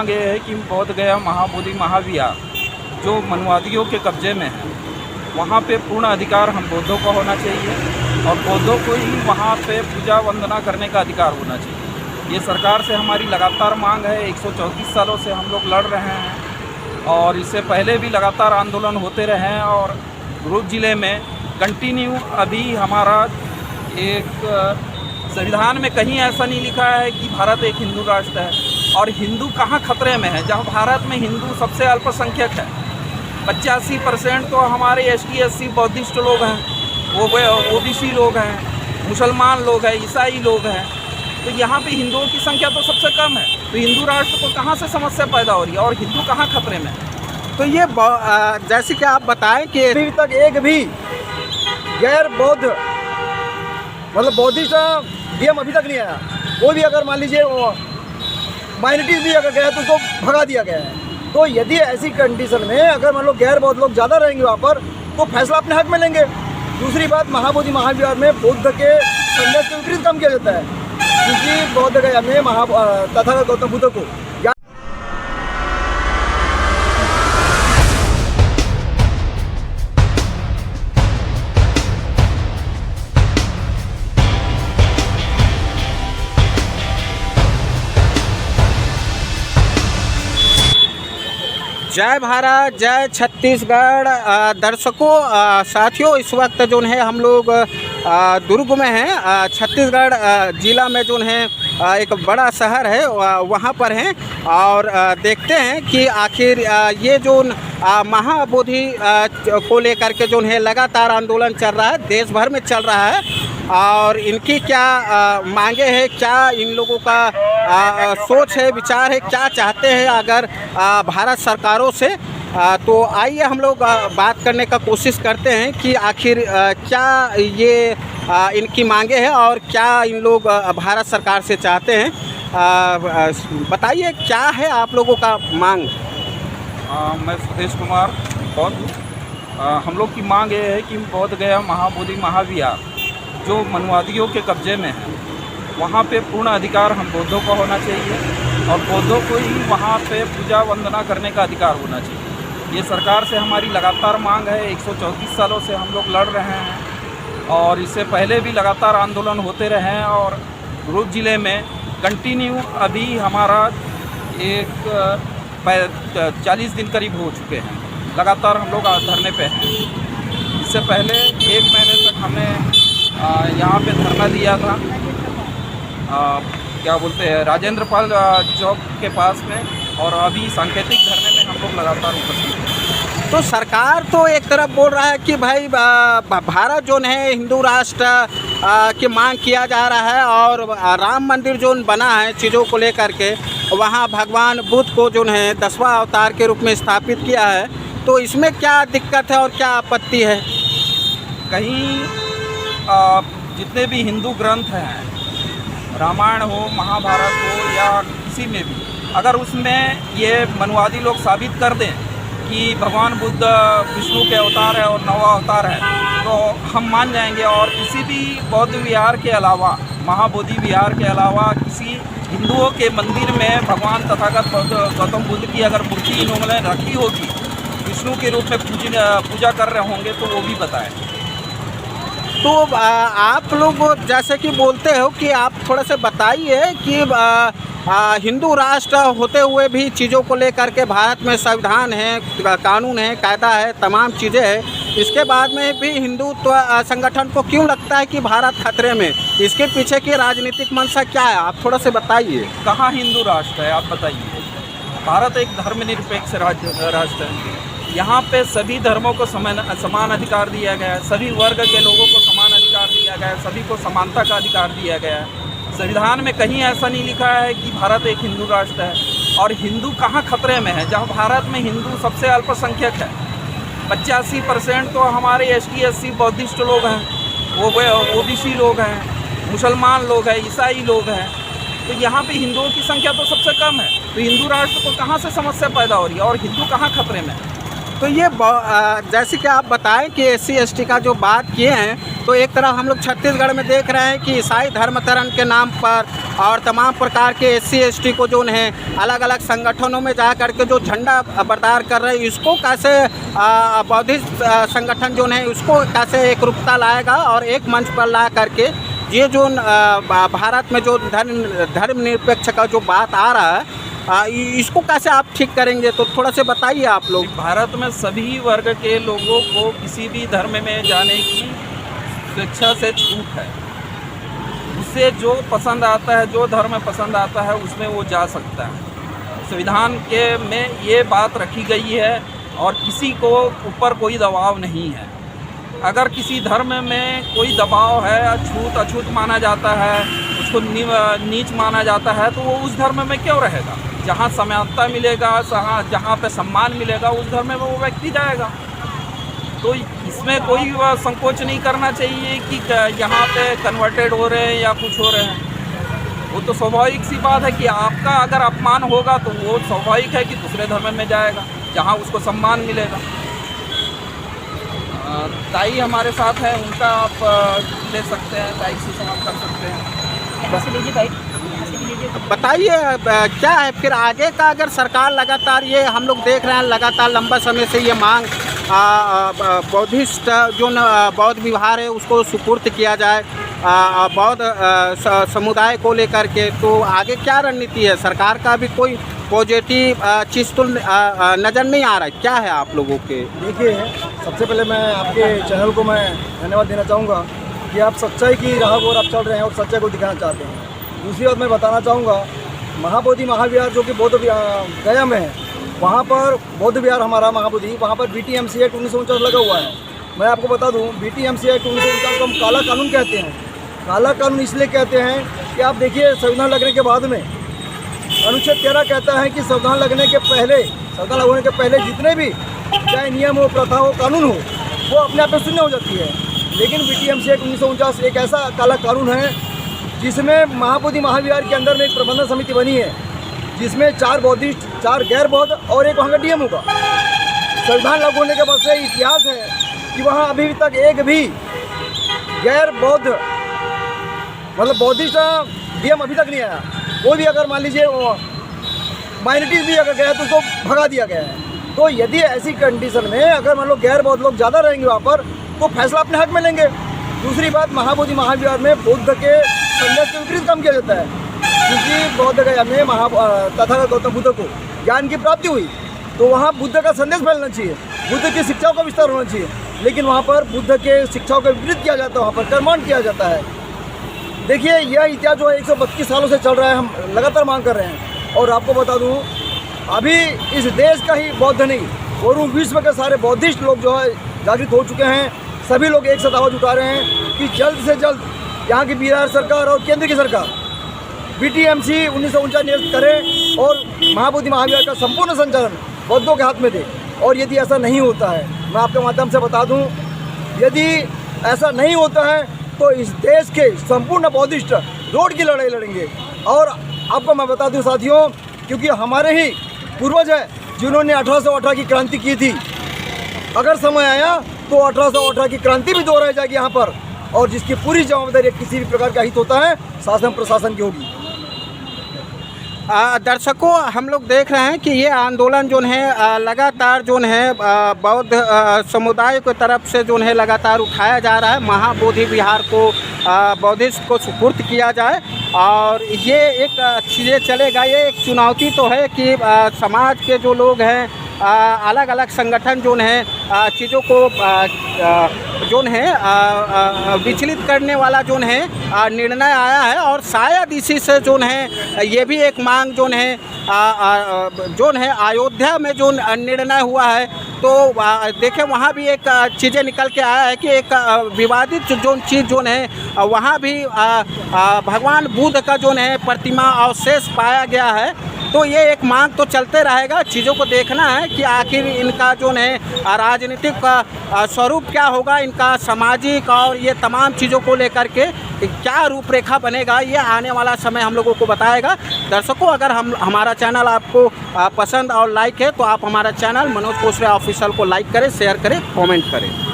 मांग ये है कि बोध गया महाबोधि महाविहार जो मनुवादियों के कब्जे में है, वहाँ पे पूर्ण अधिकार हम बौद्धों को होना चाहिए और बौद्धों को ही वहाँ पे पूजा वंदना करने का अधिकार होना चाहिए। ये सरकार से हमारी लगातार मांग है। 134 सालों से हम लोग लड़ रहे हैं और इससे पहले भी लगातार आंदोलन होते रहे हैं और दुर्ग ज़िले में कंटिन्यू अभी हमारा एक संविधान में कहीं ऐसा नहीं लिखा है कि भारत एक हिंदू राष्ट्र है। और हिंदू कहाँ खतरे में है, जहाँ भारत में हिंदू सबसे अल्पसंख्यक है। 85% तो हमारे ST SC बौद्धिस्ट लोग हैं, वो OBC लोग हैं, मुसलमान लोग हैं, ईसाई लोग हैं। तो यहाँ पे हिंदुओं की संख्या तो सबसे कम है। तो हिंदू राष्ट्र को कहाँ से समस्या पैदा हो रही है और हिंदू कहाँ खतरे में है? तो ये जैसे कि आप बताएं कि अभी तक एक भी गैर बौद्ध मतलब बौद्धिस्ट डीएम अभी तक नहीं आया। कोई भी अगर मान लीजिए माइनॉरिटीज़ भी अगर गया तो उसको भगा दिया गया है। तो यदि ऐसी कंडीशन में अगर मान लो गैर बौद्ध लोग ज़्यादा रहेंगे वहाँ पर तो फैसला अपने हक में लेंगे। दूसरी बात, महाबोधि महाविहार में बुद्ध के संदेश के विपरीत काम किया जाता है, क्योंकि बौद्ध गया में तथागत गौतम बुद्ध को जय भारत, जय छत्तीसगढ़। दर्शकों, साथियों, इस वक्त जो है हम लोग दुर्ग में हैं। छत्तीसगढ़ ज़िला में जो है एक बड़ा शहर है, वहाँ पर हैं और देखते हैं कि आखिर ये जो महाबोधि को लेकर के जो है लगातार आंदोलन चल रहा है, देश भर में चल रहा है और इनकी क्या मांगे हैं, क्या इन लोगों का सोच है, विचार है, क्या चाहते हैं अगर भारत सरकारों से। तो आइए हम लोग बात करने का कोशिश करते हैं कि आखिर क्या ये इनकी मांगे हैं और क्या इन लोग भारत सरकार से चाहते हैं। बताइए क्या है आप लोगों का मांग। मैं सुदेश कुमार बौद्ध। हम लोग की मांग ये है कि बोध गया महाबोधि महाविहार जो मनुवादियों के कब्जे में है, वहाँ पे पूर्ण अधिकार हम बौद्धों को होना चाहिए और बौद्धों को ही वहाँ पे पूजा वंदना करने का अधिकार होना चाहिए। ये सरकार से हमारी लगातार मांग है। 134 सालों से हम लोग लड़ रहे हैं और इससे पहले भी लगातार आंदोलन होते रहे हैं और दुर्ग ज़िले में कंटिन्यू अभी हमारा एक 40 दिन करीब हो चुके हैं, लगातार हम लोग धरने पे हैं। इससे पहले 1 महीने तक हमने यहाँ पे धरना दिया था, क्या बोलते हैं, राजेंद्र पाल चौक के पास में, और अभी सांकेतिक धरने में हम लोग लगातार उपस्थित हैं। तो सरकार तो एक तरफ बोल रहा है कि भाई भारत जो है हिंदू राष्ट्र की मांग किया जा रहा है और राम मंदिर जो बना है चीज़ों को लेकर के, वहाँ भगवान बुद्ध को जो है 10वां अवतार के रूप में स्थापित किया है। तो इसमें क्या दिक्कत है और क्या आपत्ति है? कहीं जितने भी हिंदू ग्रंथ हैं, रामायण हो, महाभारत हो या किसी में भी, अगर उसमें ये मनुवादी लोग साबित कर दें कि भगवान बुद्ध विष्णु के अवतार है और 9वां अवतार है, तो हम मान जाएंगे। और किसी भी बौद्ध विहार के अलावा, महाबोधि विहार के अलावा किसी हिंदुओं के मंदिर में भगवान तथागत गौतम बुद्ध की अगर मूर्ति इन्होंने रखी होगी, विष्णु के रूप में पूजा कर रहे होंगे, तो वो भी बताएं। तो आप लोग जैसे कि बोलते हो कि आप थोड़ा से बताइए कि हिंदू राष्ट्र होते हुए भी चीज़ों को लेकर के भारत में संविधान है, कानून है, कायदा है, तमाम चीज़ें हैं, इसके बाद में भी हिंदुत्व संगठन को क्यों लगता है कि भारत खतरे में? इसके पीछे की राजनीतिक मंशा क्या है, आप थोड़ा से बताइए। कहाँ हिंदू राष्ट्र है, आप बताइए। भारत एक धर्मनिरपेक्ष राष्ट्र है। यहाँ पे सभी धर्मों को समान अधिकार दिया गया है, सभी वर्ग के लोगों को समान अधिकार दिया गया है, सभी को समानता का अधिकार दिया गया है। संविधान में कहीं ऐसा नहीं लिखा है कि भारत एक हिंदू राष्ट्र है। और हिंदू कहाँ खतरे में है, जहाँ भारत में हिंदू सबसे अल्पसंख्यक है। 85% तो हमारे ST SC बौद्धिस्ट लोग हैं, वो OBC लोग हैं, मुसलमान लोग हैं, ईसाई लोग हैं। तो यहाँ पे हिंदुओं की संख्या तो सबसे कम है। तो हिंदू राष्ट्र को कहाँ से समस्या पैदा हो रही है और हिंदू कहाँ खतरे में है? तो ये जैसे कि आप बताएं कि SC ST का जो बात किए हैं तो एक तरफ हम लोग छत्तीसगढ़ में देख रहे हैं कि ईसाई धर्मांतरण के नाम पर और तमाम प्रकार के SC ST को जो है अलग अलग संगठनों में जा करके जो झंडा बरदार कर रहे हैं, इसको कैसे बौद्धिस्ट संगठन जो है उसको कैसे एक रूपता लाएगा और एक मंच पर ला करके ये जो भारत में जो धर्मनिरपेक्ष का जो बात आ रहा है इसको कैसे आप ठीक करेंगे, तो थोड़ा से बताइए आप लोग। भारत में सभी वर्ग के लोगों को किसी भी धर्म में जाने की स्वेच्छा से छूट है। उसे जो पसंद आता है, जो धर्म पसंद आता है उसमें वो जा सकता है। संविधान के में ये बात रखी गई है और किसी को ऊपर कोई दबाव नहीं है। अगर किसी धर्म में कोई दबाव है, अछूत माना जाता है, उसको नीच माना जाता है, तो वो उस धर्म में क्यों रहेगा। जहाँ समानता मिलेगा, जहाँ पे सम्मान मिलेगा, उस धर्म में वो व्यक्ति जाएगा। तो इसमें कोई संकोच नहीं करना चाहिए कि यहाँ पे कन्वर्टेड हो रहे हैं या कुछ हो रहे हैं। वो तो स्वाभाविक सी बात है कि आपका अगर अपमान होगा तो वो स्वाभाविक है कि दूसरे धर्म में जाएगा जहाँ उसको सम्मान मिलेगा। ताई हमारे साथ है, उनका आप ले सकते हैं, ताई से सवाल कर सकते हैं। बताइए क्या है फिर आगे का, अगर सरकार लगातार ये हम लोग देख रहे हैं लगातार लंबा समय से ये मांग बौद्धिस्ट जो बौद्ध विहार है उसको सुपुर्द किया जाए बौद्ध समुदाय को लेकर के, तो आगे क्या रणनीति है सरकार का? भी कोई पॉजिटिव चीज़ तो नज़र नहीं आ रहा है, क्या है आप लोगों के? देखिए, सबसे पहले मैं आपके चैनल को मैं धन्यवाद देना चाहूँगा कि आप सच्चाई की राह पर आप चल रहे हैं और सच्चाई को दिखाना चाहते हैं। दूसरी बात मैं बताना चाहूँगा, महाबोधि महाविहार जो कि बौद्ध गया में है, वहाँ पर बौद्ध विहार हमारा महाबोधि, वहाँ पर BTMC एक्ट 1949 लगा हुआ है। मैं आपको बता दूँ, BTMC एक्ट 1949 को हम काला कानून कहते हैं। काला कानून इसलिए कहते हैं कि आप देखिए, संविधान लगने के बाद में अनुच्छेद 13 कहता है कि संविधान लगने के पहले, संविधान लागू होने के पहले जितने भी चाहे नियम हो, प्रथा हो, कानून हो, वो अपने आप में शून्य हो जाती है। लेकिन BTMC एक्ट 1949 एक ऐसा काला कानून है जिसमें महाबोधि महाविहार के अंदर में एक प्रबंधन समिति बनी है, जिसमें 4 बौद्धिस्ट, 4 गैर बौद्ध और एक वहाँ का DM होगा। संविधान लागू होने के बाद से इतिहास है कि वहाँ अभी तक एक भी गैर बौद्ध मतलब बौद्धिस्ट DM अभी तक नहीं आया। कोई भी अगर मान लीजिए माइनॉरिटीज़ भी अगर गया तो उसको भगा दिया गया है। तो यदि ऐसी कंडीशन में अगर मान लो गैर बौद्ध लोग ज़्यादा रहेंगे वहाँ पर, तो फैसला अपने हक में लेंगे। दूसरी बात, महाबोधि महाविहार में बुद्ध के संदेश के विपरीत काम किया जाता है, क्योंकि बौद्ध गया में तथागत गौतम बुद्ध को ज्ञान की प्राप्ति हुई, तो वहाँ बुद्ध का संदेश फैलना चाहिए, बुद्ध की शिक्षाओं का विस्तार होना चाहिए। लेकिन वहाँ पर बुद्ध के शिक्षाओं का विपरीत किया जाता है, वहाँ पर कर्मांड किया जाता है। देखिए, यह इतिहास जो है 132 सालों से चल रहा है, हम लगातार मांग कर रहे हैं। और आपको बता दूँ, अभी इस देश का ही बौद्ध नहीं और विश्व के सारे बौद्धिस्ट लोग जो है जागृत हो चुके हैं। सभी लोग एक साथ आवाज़ उठा रहे हैं कि जल्द से जल्द यहाँ की बिहार सरकार और केंद्र की सरकार BTMC 1949 निरस्त करे और महाबोधि महाविहार का संपूर्ण संचालन बौद्धों के हाथ में दे। और यदि ऐसा नहीं होता है, मैं आपके माध्यम से बता दूं, यदि ऐसा नहीं होता है तो इस देश के संपूर्ण बौद्धिस्ट रोड की लड़ाई लड़ेंगे। और आपको मैं बता दूं साथियों, क्योंकि हमारे ही पूर्वज हैं जिन्होंने 1818 की क्रांति की थी। अगर समय आया तो 1818 की क्रांति भी दोहराई जाएगी यहाँ पर, और जिसकी पूरी जवाबदारी किसी भी प्रकार का हित होता है शासन प्रशासन की होगी। दर्शकों, हम लोग देख रहे हैं कि ये आंदोलन जो है लगातार जो है बौद्ध समुदाय की तरफ से जो है लगातार उठाया जा रहा है। महाबोधि विहार को बौद्धिस्ट को सुपुर्द किया जाए, और ये एक चीज़ें चलेगा। ये एक चुनौती तो है कि समाज के जो लोग हैं, अलग अलग संगठन जो हैं चीज़ों को जो है विचलित करने वाला जो है निर्णय आया है। और शायद इसी से जो है ये भी एक मांग जो है अयोध्या में जो निर्णय हुआ है, तो देखें वहाँ भी एक चीज़ें निकल के आया है कि एक विवादित जो चीज़ जो है वहाँ भी भगवान बुद्ध का जो है प्रतिमा अवशेष पाया गया है। तो ये एक मांग तो चलते रहेगा। चीज़ों को देखना है कि आखिर इनका जो है राजनीतिक स्वरूप क्या होगा, इनका सामाजिक और ये तमाम चीज़ों को लेकर के क्या रूपरेखा बनेगा, ये आने वाला समय हम लोगों को बताएगा। दर्शकों, अगर हमारा चैनल आपको पसंद और लाइक है तो आप हमारा चैनल मनोज कोसरे ऑफिशियल को लाइक करें, शेयर करें, कमेंट करें।